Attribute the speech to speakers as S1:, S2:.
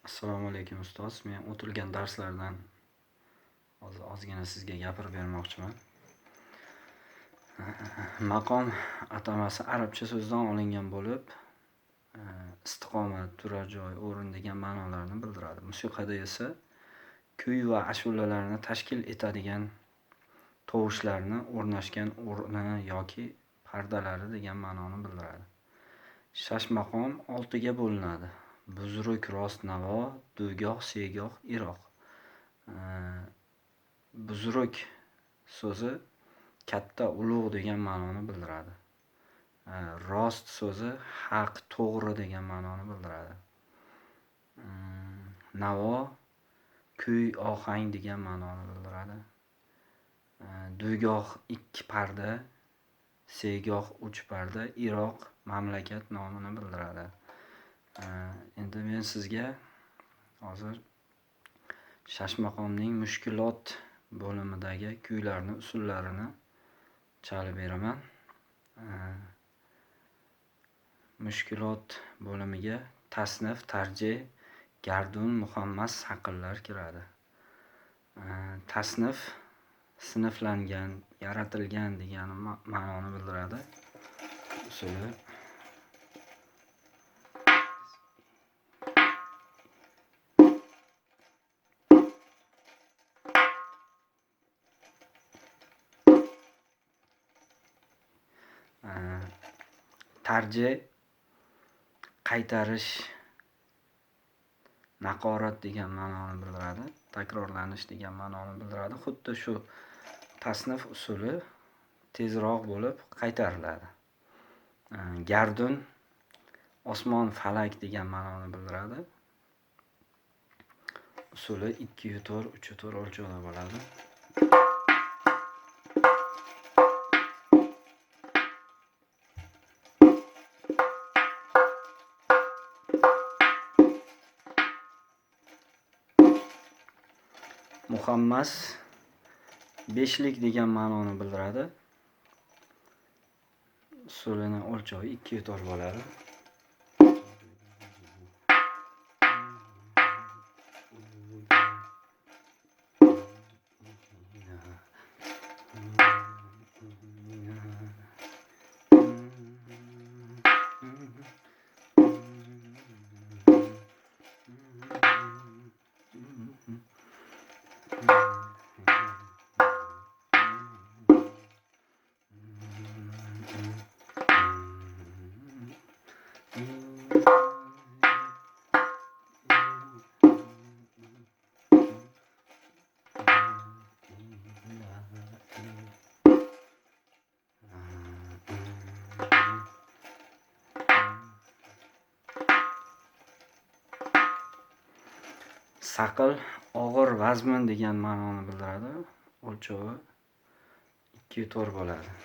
S1: Assalomu alaykum ustoz. Men o'tilgan darslardan ozgina sizga gapirib bermoqchiman. Maqom atamasi arabcha so'zdan olingan bo'lib, istiqomat, turar joy, o'rin degan ma'nolarni bildiradi. Musiqada esa kuy va ashulalarni tashkil etadigan tovushlarni o'rnashgan o'rni yoki pardalari degan ma'noni bildiradi. Shashmaqom 6 ga bo'linadi. Buzruk, rost navo, dugoh, segoh, iroq. Buzruk so'zi katta, ulug' degan ma'noni bildiradi. Rost so'zi haq, to'g'ri degan ma'noni bildiradi. Navo kuy, ohang degan ma'noni bildiradi. Dugoh 2 parda, segoh 3 parda, iroq mamlakat nomini bildiradi. Endi men sizga hozir Shashmaqomning mushkulot bo'limidagi kuylarni usullarini chalib beraman. Mushkulot bo'limiga tasnif, tarjih, gardun, muhammas, saqillar kiradi. Tasnif sinflangan, yaratilgan degan ma'noni bildiradi. Usuli tarjih qaytarish, naqorat degan ma'noni bildiradi. Takrorlanish degan ma'noni bildiradi. Xuddi shu tasnif usuli tezroq bo'lib qaytariladi. Gardun osmon, falak degan ma'noni bildiradi. Usuli 2/4, 3/4 o'lchovda bo'ladi. Muhammas 5lik degan ma'noni bildiradi. Usulining o'lchovi 2/4 bo'ladi. Saqil og'ir, vazmin degan ma'noni bildiradi. O'lchovi 2/4 bo'ladi.